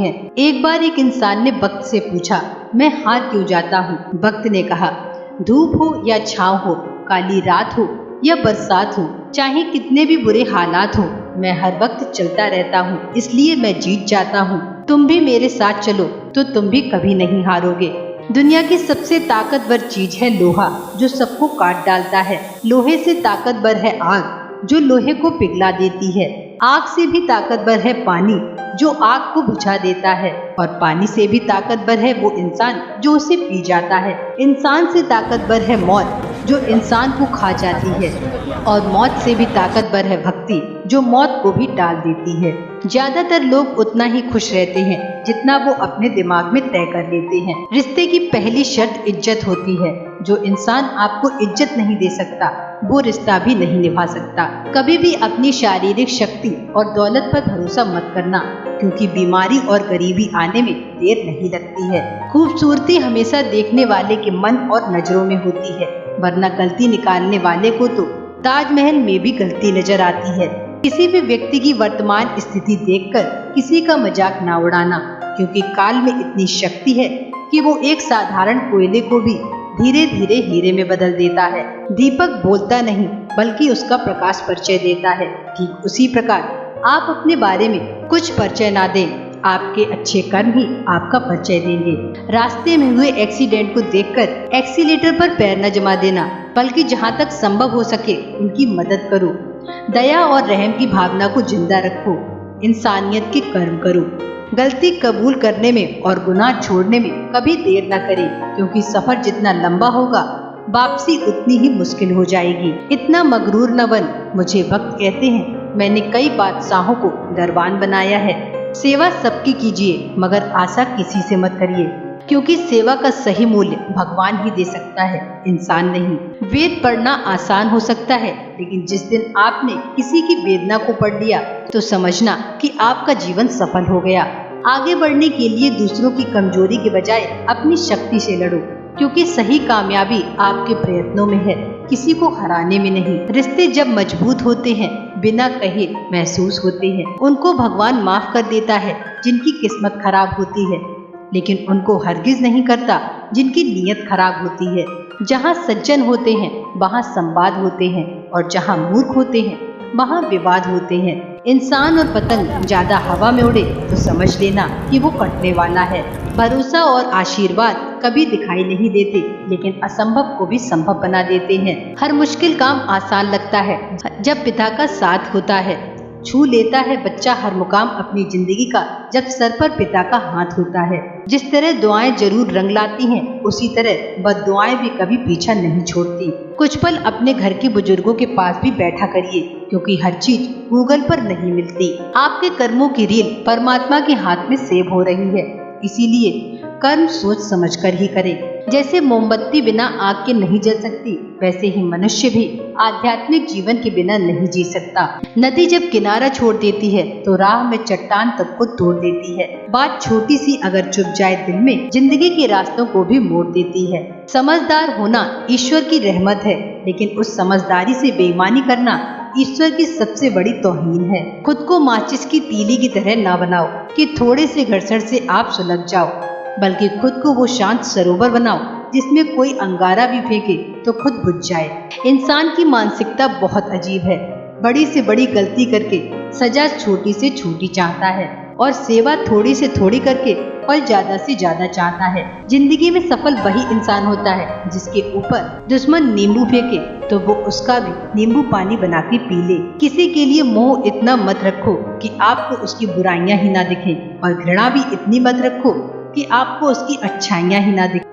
हैं। एक बार एक इंसान ने वक्त से पूछा, मैं हार क्यों जाता हूँ? वक्त ने कहा, धूप हो या छाँव हो, काली रात हो या बरसात हो, चाहे कितने भी बुरे हालात हो, मैं हर वक्त चलता रहता हूँ, इसलिए मैं जीत जाता हूँ। तुम भी मेरे साथ चलो तो तुम भी कभी नहीं हारोगे। दुनिया की सबसे ताकतवर चीज है लोहा, जो सबको काट डालता है। लोहे से ताकतवर है आग, जो लोहे को पिघला देती है। आग से भी ताकतवर है पानी, जो आग को बुझा देता है। और पानी से भी ताकतवर है वो इंसान जो उसे पी जाता है। इंसान से ताकतवर है मौत, जो इंसान को खा जाती है। और मौत से भी ताकतवर है भक्ति, जो मौत को भी टाल देती है। ज्यादातर लोग उतना ही खुश रहते हैं जितना वो अपने दिमाग में तय कर लेते हैं। रिश्ते की पहली शर्त इज्जत होती है। जो इंसान आपको इज्जत नहीं दे सकता, वो रिश्ता भी नहीं निभा सकता। कभी भी अपनी शारीरिक शक्ति और दौलत पर भरोसा मत करना, क्योंकि बीमारी और गरीबी आने में देर नहीं लगती है। खूबसूरती हमेशा देखने वाले के मन और नजरों में होती है, वरना गलती निकालने वाले को तो ताजमहल में भी गलती नजर आती है। किसी भी व्यक्ति की वर्तमान स्थिति देखकर किसी का मजाक ना उड़ाना, क्योंकि काल में इतनी शक्ति है कि वो एक साधारण कोयले को भी धीरे धीरे हीरे में बदल देता है। दीपक बोलता नहीं, बल्कि उसका प्रकाश परिचय देता है। ठीक उसी प्रकार आप अपने बारे में कुछ परिचय ना दें, आपके अच्छे कर्म ही आपका परिचय देंगे। रास्ते में हुए एक्सीडेंट को देखकर एक्सीलेटर पर पैर न जमा देना, बल्कि जहाँ तक संभव हो सके उनकी मदद करो। दया और रहम की भावना को जिंदा रखो। इंसानियत के कर्म करो। गलती कबूल करने में और गुनाह छोड़ने में कभी देर न करें, क्योंकि सफर जितना लंबा होगा, वापसी उतनी ही मुश्किल हो जाएगी। इतना मगरूर न बन, मुझे वक्त कहते हैं। मैंने कई बादशाहों को दरबान बनाया है। सेवा सबकी कीजिए, मगर आशा किसी से मत करिए, क्योंकि सेवा का सही मूल्य भगवान ही दे सकता है, इंसान नहीं। वेद पढ़ना आसान हो सकता है, लेकिन जिस दिन आपने किसी की वेदना को पढ़ लिया तो समझना कि आपका जीवन सफल हो गया। आगे बढ़ने के लिए दूसरों की कमजोरी के बजाय अपनी शक्ति से लड़ो, क्योंकि सही कामयाबी आपके प्रयत्नों में है, किसी को हराने में नहीं। रिश्ते जब मजबूत होते हैं, बिना कहे महसूस होते हैं। उनको भगवान माफ कर देता है जिनकी किस्मत खराब होती है, लेकिन उनको हरगिज नहीं करता जिनकी नीयत खराब होती है। जहाँ सज्जन होते हैं वहाँ संवाद होते हैं, और जहाँ मूर्ख होते हैं वहाँ विवाद होते हैं। इंसान और पतंग ज्यादा हवा में उड़े तो समझ लेना कि वो कटने वाला है। भरोसा और आशीर्वाद कभी दिखाई नहीं देते, लेकिन असंभव को भी संभव बना देते हैं। हर मुश्किल काम आसान लगता है जब पिता का साथ होता है। छू लेता है बच्चा हर मुकाम अपनी जिंदगी का, जब सर पर पिता का हाथ होता है। जिस तरह दुआएं जरूर रंग लाती हैं, उसी तरह बद्दुआएं भी कभी पीछा नहीं छोड़ती। कुछ पल अपने घर के बुजुर्गों के पास भी बैठा करिए, क्योंकि हर चीज गूगल पर नहीं मिलती। आपके कर्मों की रील परमात्मा के हाथ में सेव हो रही है, इसीलिए कर्म सोच समझकर ही करें। जैसे मोमबत्ती बिना आग के नहीं जल सकती, वैसे ही मनुष्य भी आध्यात्मिक जीवन के बिना नहीं जी सकता। नदी जब किनारा छोड़ देती है तो राह में चट्टान तक को तोड़ देती है। बात छोटी सी अगर चुप जाए दिल में, जिंदगी के रास्तों को भी मोड़ देती है। समझदार होना ईश्वर की रहमत है, लेकिन उस समझदारी से बेईमानी करना ईश्वर की सबसे बड़ी तौहीन है। खुद को माचिस की तीली की तरह ना बनाओ कि थोड़े से घर्षण से आप सुलग जाओ, बल्कि खुद को वो शांत सरोवर बनाओ जिसमें कोई अंगारा भी फेंके तो खुद बुझ जाए। इंसान की मानसिकता बहुत अजीब है। बड़ी से बड़ी गलती करके सजा छोटी से छोटी चाहता है, और सेवा थोड़ी से थोड़ी करके फल ज्यादा से ज्यादा चाहता है। जिंदगी में सफल वही इंसान होता है जिसके ऊपर दुश्मन नींबू फेंके तो वो उसका भी नींबू पानी बना के पी ले। किसी के लिए मोह इतना मत रखो कि आपको उसकी बुराइयां ही ना दिखें, और घृणा भी इतनी मत रखो कि आपको उसकी अच्छाइयां ही ना दिखें।